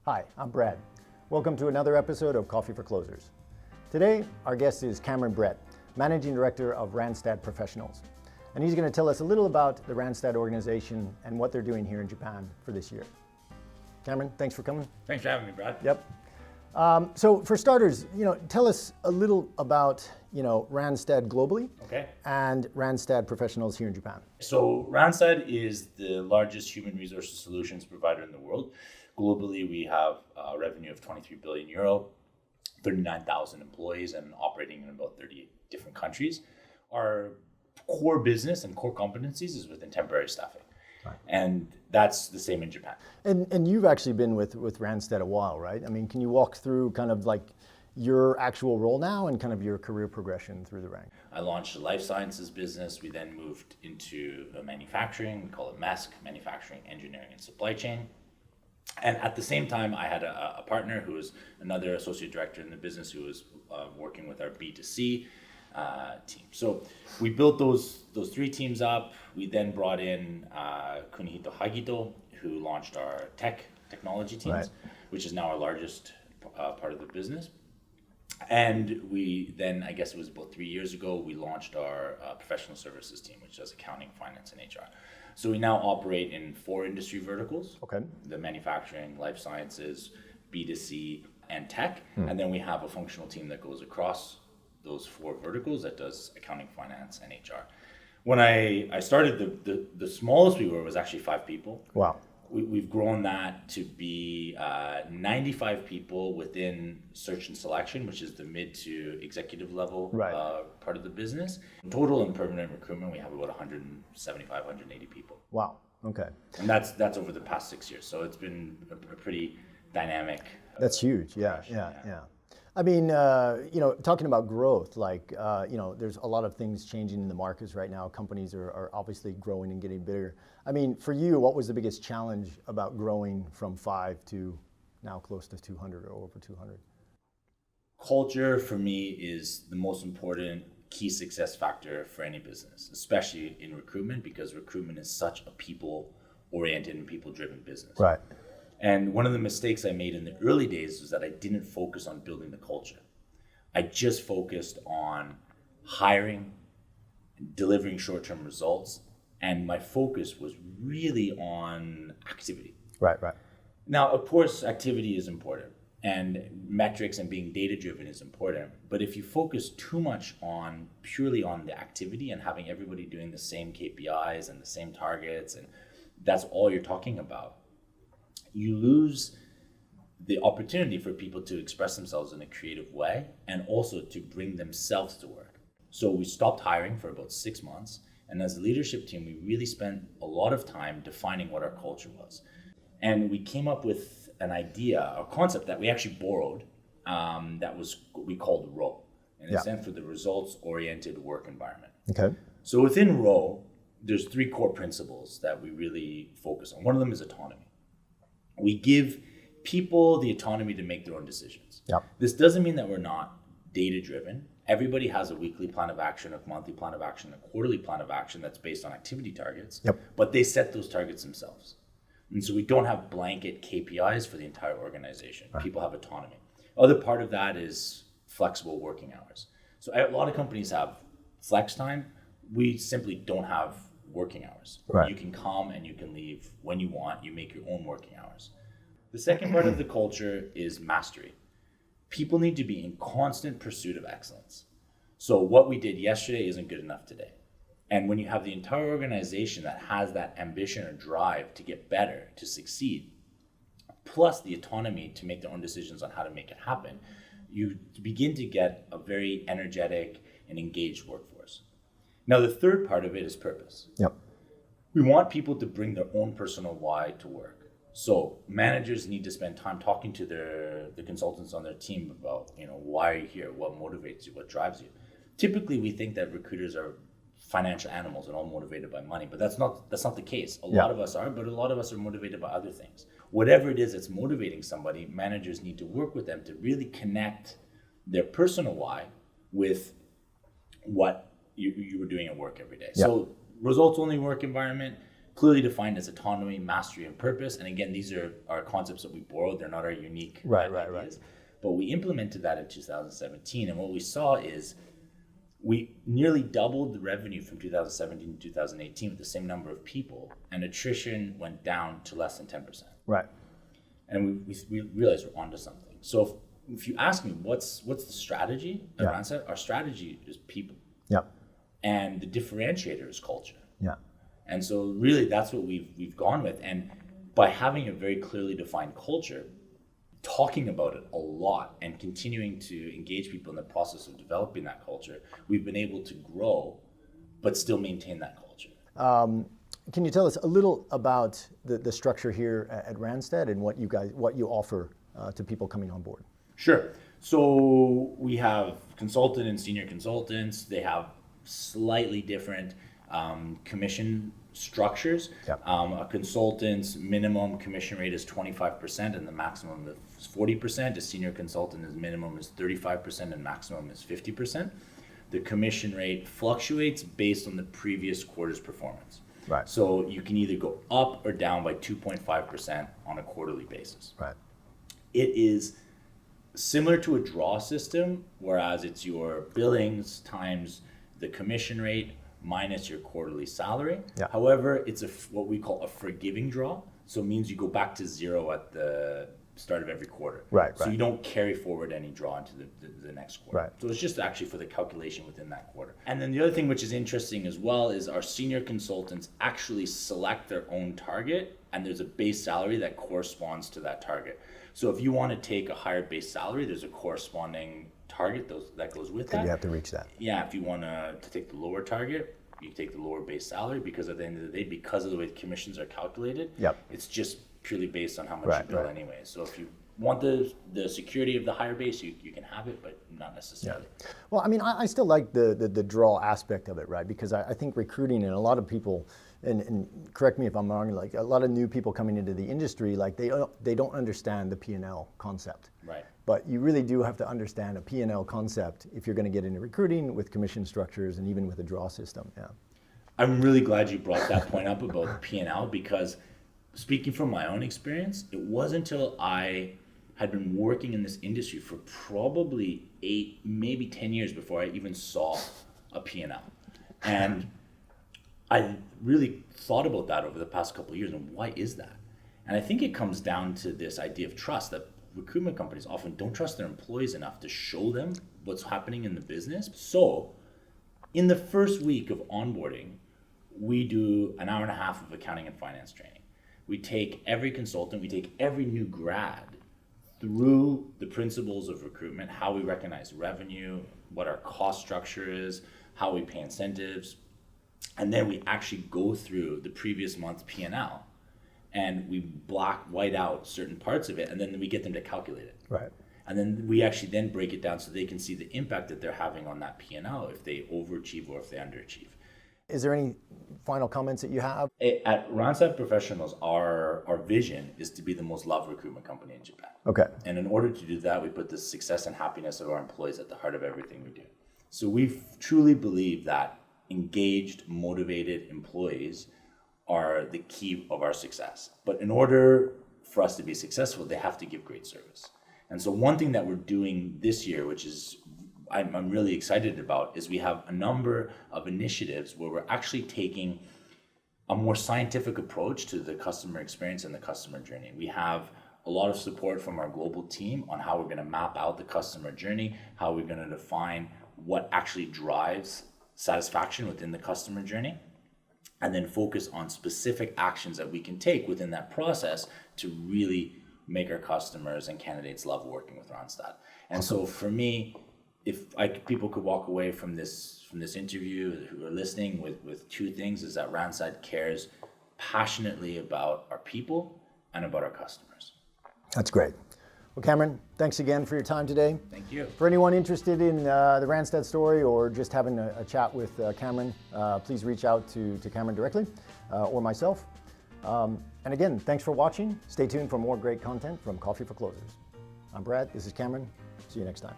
Hi, I'm Brad. Welcome to another episode of Coffee for Closers. Today, our guest is Cameron Brett, Managing Director of Randstad Professionals. And he's going to tell us a little about the Randstad organization and what they're doing here in Japan for this year. Cameron, thanks for coming. Thanks for having me, Brad. Yep. So for starters, tell us a little about, Randstad globally. Okay. And Randstad Professionals here in Japan. So Randstad is the largest human resources solutions provider in the world. Globally, we have a revenue of 23 billion euro, 39,000 employees, and operating in about 30 different countries. Our core business and core competencies is within temporary staffing. Right. And that's the same in Japan. And you've actually been with Randstad a while, right? I mean, can you walk through kind of like your actual role now and kind of your career progression through the ranks? I launched a life sciences business. We then moved into manufacturing. We call it MESC, manufacturing, engineering, and supply chain. And at the same time, I had a partner who was another associate director in the business who was working with our B2C team. So we built those three teams up. We then brought in Kunihito Hagito, who launched our technology teams, right, which is now our largest part of the business. And we then, I guess it was about 3 years ago, we launched our professional services team, which does accounting, finance, and HR. So we now operate in 4 industry verticals. Okay. The manufacturing, life sciences, B2C, and tech. And then we have a functional team that goes across those 4 verticals that does accounting, finance, and HR. When I started, the smallest we were was actually 5 people. Wow. We've grown that to be 95 people within search and selection, which is the mid to executive level part of the business. In total, in permanent recruitment, we have about 175, 180 people. Wow. Okay. And that's over the past 6 years. So it's been a pretty dynamic. That's huge. Yeah. I mean, talking about growth, there's a lot of things changing in the markets right now. Companies are obviously growing and getting bigger. I mean, for you, what was the biggest challenge about growing from 5 to now close to 200 or over 200? Culture, for me, is the most important key success factor for any business, especially in recruitment, because recruitment is such a people-oriented and people-driven business. Right. And one of the mistakes I made in the early days was that I didn't focus on building the culture. I just focused on hiring, delivering short-term results, and my focus was really on activity. Right. Now, of course, activity is important, and metrics and being data-driven is important, but if you focus too much purely on the activity and having everybody doing the same KPIs and the same targets, and that's all you're talking about, you lose the opportunity for people to express themselves in a creative way and also to bring themselves to work. So we stopped hiring for about 6 months. And as a leadership team, we really spent a lot of time defining what our culture was. And we came up with an idea, a concept that we actually borrowed, that was what we called ROW. And it stands for the results-oriented work environment. Okay. So within ROW, there's 3 core principles that we really focus on. One of them is autonomy. We give people the autonomy to make their own decisions. Yep. This doesn't mean that we're not data-driven. Everybody has a weekly plan of action, a monthly plan of action, a quarterly plan of action that's based on activity targets, but they set those targets themselves. And so we don't have blanket KPIs for the entire organization. Right. People have autonomy. Other part of that is flexible working hours. So a lot of companies have flex time. We simply don't have working hours. Right. You can come and you can leave when you want. You make your own working hours. The second part of the culture is mastery. People need to be in constant pursuit of excellence. So what we did yesterday isn't good enough today. And when you have the entire organization that has that ambition or drive to get better, to succeed, plus the autonomy to make their own decisions on how to make it happen, you begin to get a very energetic and engaged workforce. Now, the third part of it is purpose. Yep. We want people to bring their own personal why to work. So managers need to spend time talking to the consultants on their team about, why are you here? What motivates you? What drives you? Typically, we think that recruiters are financial animals and all motivated by money, but that's not the case. A lot of us are, but a lot of us are motivated by other things. Whatever it is that's motivating somebody, managers need to work with them to really connect their personal why with what you were doing at work every day. So results only work environment, clearly defined as autonomy, mastery, and purpose. And again, these are our concepts that we borrowed. They're not our unique ideas. But we implemented that in 2017. And what we saw is we nearly doubled the revenue from 2017 to 2018 with the same number of people, and attrition went down to less than 10%. Right. And we realized we're onto something. So if you ask me, what's the strategy at Randstad? Our strategy is people. Yeah. And the differentiator is culture. Yeah. And so really that's what we've gone with. And by having a very clearly defined culture, talking about it a lot and continuing to engage people in the process of developing that culture, we've been able to grow, but still maintain that culture. Can you tell us a little about the structure here at Randstad and what you offer to people coming on board? Sure. So we have consultant and senior consultants. They have slightly different commission structures. Yep. A consultant's minimum commission rate is 25% and the maximum is 40%. A senior consultant's minimum is 35% and maximum is 50%. The commission rate fluctuates based on the previous quarter's performance. Right. So you can either go up or down by 2.5% on a quarterly basis. Right. It is similar to a draw system, whereas it's your billings times the commission rate minus your quarterly salary. Yeah. However, it's what we call a forgiving draw. So it means you go back to zero at the start of every quarter. Right. So you don't carry forward any draw into the next quarter. Right. So it's just actually for the calculation within that quarter. And then the other thing which is interesting as well is our senior consultants actually select their own target, and there's a base salary that corresponds to that target. So if you want to take a higher base salary, there's a corresponding target that goes with that. You have to reach that. Yeah, if you want to take the lower target, you take the lower base salary, because at the end of the day, because of the way the commissions are calculated, it's just purely based on how much you bill anyway. So if you want the security of the higher base, you can have it, but not necessarily. Yeah. Well, I mean, I still like the draw aspect of it, right? Because I think recruiting, and a lot of people, and correct me if I'm wrong, like a lot of new people coming into the industry, like they don't understand the P&L concept. Right. But you really do have to understand a P&L concept if you're going to get into recruiting with commission structures and even with a draw system. Yeah. I'm really glad you brought that point up about the P&L, because speaking from my own experience, it wasn't until I had been working in this industry for probably 8, maybe 10 years before I even saw a P&L. And I really thought about that over the past couple of years, and why is that? And I think it comes down to this idea of trust, that recruitment companies often don't trust their employees enough to show them what's happening in the business. So in the first week of onboarding, we do an hour and a half of accounting and finance training. We take every consultant, we take every new grad through the principles of recruitment, how we recognize revenue, what our cost structure is, how we pay incentives, and then we actually go through the previous month's P&L and we white out certain parts of it, and then we get them to calculate it. Right. And then we actually then break it down so they can see the impact that they're having on that P&L, if they overachieve or if they underachieve. Is there any final comments that you have? At Randstad Professionals, our vision is to be the most loved recruitment company in Japan. Okay. And in order to do that, we put the success and happiness of our employees at the heart of everything we do. So we truly believe that engaged, motivated employees are the key of our success. But in order for us to be successful, they have to give great service. And so one thing that we're doing this year, which is I'm really excited about, is we have a number of initiatives where we're actually taking a more scientific approach to the customer experience and the customer journey. We have a lot of support from our global team on how we're going to map out the customer journey, how we're going to define what actually drives satisfaction within the customer journey, and then focus on specific actions that we can take within that process to really make our customers and candidates love working with Randstad. And so for me, if people could walk away from this interview who are listening with two things, is that Randstad cares passionately about our people and about our customers. That's great. Well, Cameron, thanks again for your time today. Thank you. For anyone interested in the Randstad story or just having a chat with Cameron, please reach out to Cameron directly or myself. And again, thanks for watching. Stay tuned for more great content from Coffee for Closers. I'm Brad. This is Cameron. See you next time.